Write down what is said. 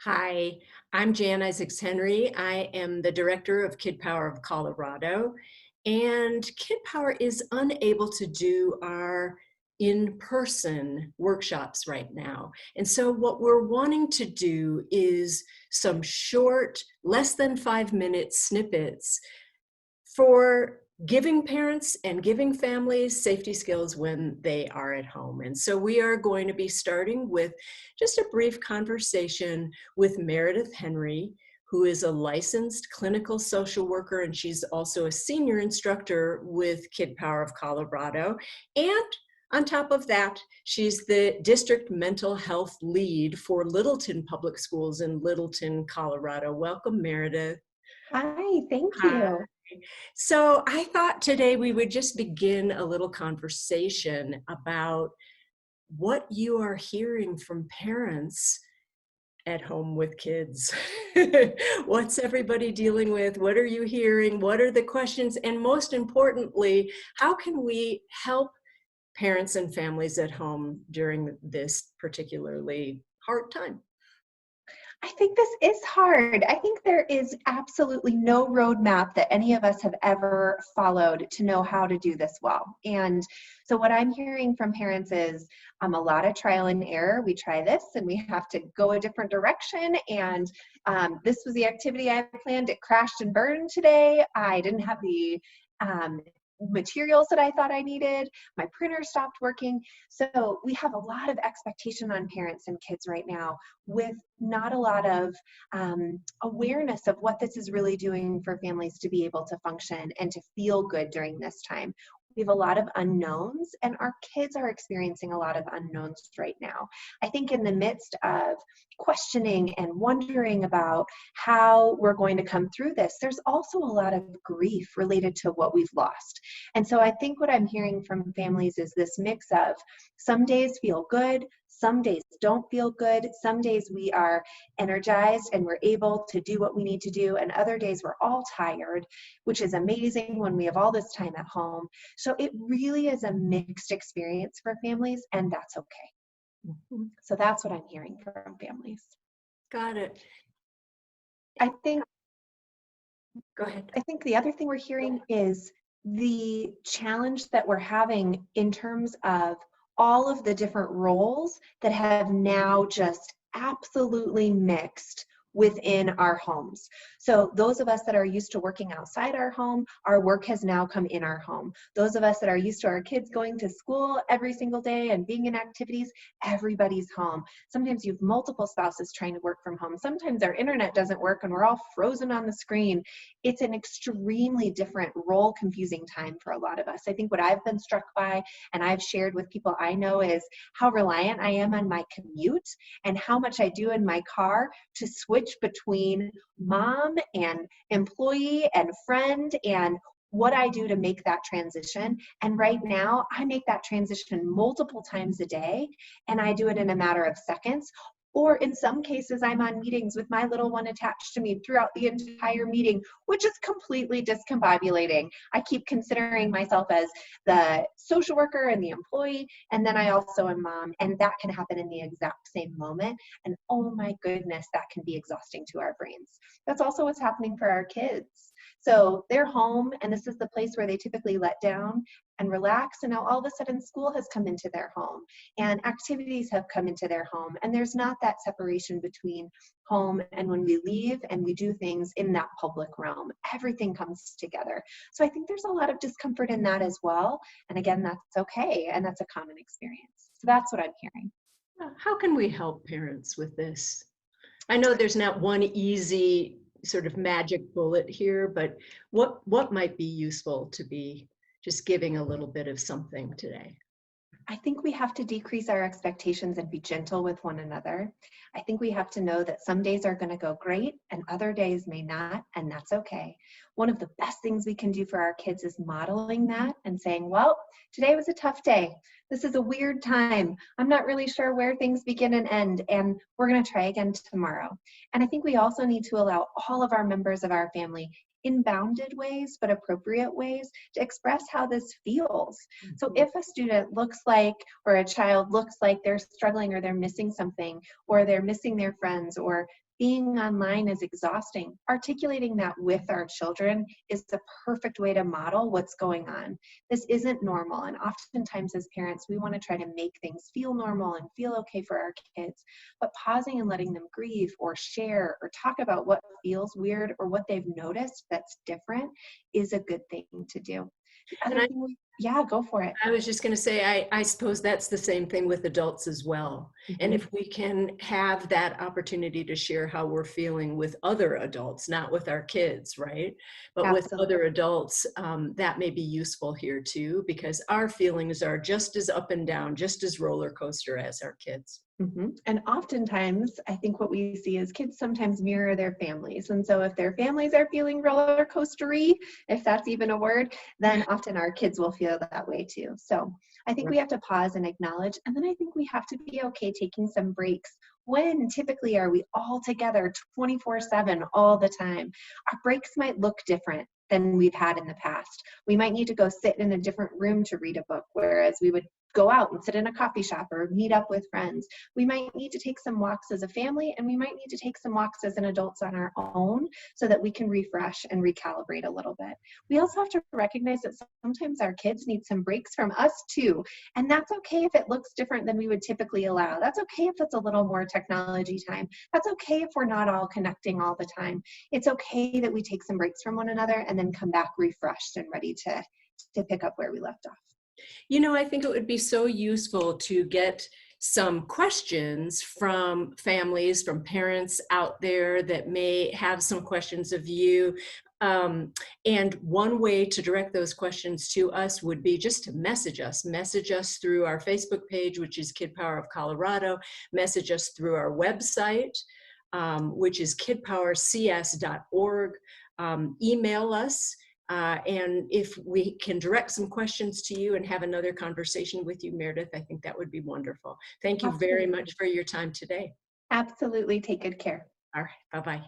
Hi, I'm Jan and Henry. I am the director of Kidpower of Colorado, and Kidpower is unable to do our in-person workshops right now. And so what we're wanting to do is some short, less than 5-minute snippets for giving parents and giving families safety skills when they are at home. And so we are going to be starting with just a brief conversation with Meredith Henry, who is a licensed clinical social worker, and she's also a senior instructor with Kidpower of Colorado. And on top of that, she's the district mental health lead for Littleton Public Schools in Littleton, Colorado. Welcome, Meredith. Hi, thank Hi. you. So I thought today we would just begin a little conversation about what you are hearing from parents at home with kids. What's everybody dealing with? What are you hearing? What are the questions? And most importantly, how can we help parents and families at home during this particularly hard time? I think this is hard. I think there is absolutely no roadmap that any of us have ever followed to know how to do this well. And so what I'm hearing from parents is a lot of trial and error. We try this and we have to go a different direction. And this was the activity I planned. It crashed and burned today. I didn't have the materials that I thought I needed. My printer stopped working. So we have a lot of expectation on parents and kids right now with not a lot of awareness of what this is really doing for families to be able to function and to feel good during this time. We have a lot of unknowns, and our kids are experiencing a lot of unknowns right now. I think in the midst of questioning and wondering about how we're going to come through this, there's also a lot of grief related to what we've lost. And so I think what I'm hearing from families is this mix of some days feel good, some days don't feel good, some days we are energized and we're able to do what we need to do, and other days we're all tired, which is amazing when we have all this time at home. So it really is a mixed experience for families, and that's okay. Mhm. So that's what I'm hearing from families. Got it. I think Go ahead. I think the other thing we're hearing is the challenge that we're having in terms of all of the different roles that have now just absolutely mixed within our homes. So those of us that are used to working outside our home, our work has now come in our home. Those of us that are used to our kids going to school every single day and being in activities, everybody's home. Sometimes you have multiple spouses trying to work from home. Sometimes our internet doesn't work and we're all frozen on the screen. It's an extremely different role confusing time for a lot of us. I think what I've been struck by and I've shared with people I know is how reliant I am on my commute and how much I do in my car to switch between mom and employee and friend and what I do to make that transition. And right now, I make that transition multiple times a day, and I do it in a matter of seconds. Or in some cases, I'm on meetings with my little one attached to me throughout the entire meeting, which is completely discombobulating. I keep considering myself as the social worker and the employee, and then I also am mom, and that can happen in the exact same moment. And oh my goodness, that can be exhausting to our brains. That's also what's happening for our kids. So they're home, and this is the place where they typically let down and relax. And now all of a sudden, school has come into their home, and activities have come into their home. And there's not that separation between home and when we leave and we do things in that public realm. Everything comes together. So I think there's a lot of discomfort in that as well. And again, that's okay. And that's a common experience. So that's what I'm hearing. How can we help parents with this? I know there's not one easy sort of magic bullet here, but what might be useful to be just giving a little bit of something today? I think we have to decrease our expectations and be gentle with one another. I think we have to know that some days are going to go great and other days may not, and that's okay. One of the best things we can do for our kids is modeling that and saying, well, today was a tough day. This is a weird time. I'm not really sure where things begin and end, and we're going to try again tomorrow. And I think we also need to allow all of our members of our family in bounded ways, but appropriate ways to express how this feels. So if a student looks like, or a child looks like they're struggling or they're missing something, or they're missing their friends, or being online is exhausting. Articulating that with our children is the perfect way to model what's going on. This isn't normal, and oftentimes as parents, we want to try to make things feel normal and feel okay for our kids, but pausing and letting them grieve or share or talk about what feels weird or what they've noticed that's different is a good thing to do. The And other thing, yeah, go for it. I was just going to say, I suppose that's the same thing with adults as well. And Mhm. if we can have that opportunity to share how we're feeling with other adults, not with our kids, right? But with Absolutely. other adults, that may be useful here too, because our feelings are just as up and down, just as roller coaster as our kids. And oftentimes, I think what we see is kids sometimes mirror their families. And so if their families are feeling roller coastery, if that's even a word, then often our kids will feel that way too. So I think we have to pause and acknowledge. And then I think we have to be okay taking some breaks. When typically are we all together 24/7 all the time? Our breaks might look different than we've had in the past. We might need to go sit in a different room to read a book, whereas we would go out and sit in a coffee shop or meet up with friends. We might need to take some walks as a family, and we might need to take some walks as an adults on our own so that we can refresh and recalibrate a little bit. We also have to recognize that sometimes our kids need some breaks from us too. And that's okay if it looks different than we would typically allow. That's okay if it's a little more technology time. That's okay if we're not all connecting all the time. It's okay that we take some breaks from one another and then come back refreshed and ready to pick up where we left off. I think it would be so useful to get some questions from families, from parents out there that may have some questions of you. And one way to direct those questions to us would be just to message us through our Facebook page, which is Kidpower of Colorado, message us through our website, which is kidpowercs.org, email us. And if we can direct some questions to you and have another conversation with you, Meredith, I think that would be wonderful. Thank you very Absolutely. much for your time today. Absolutely. Take good care. All right, bye-bye.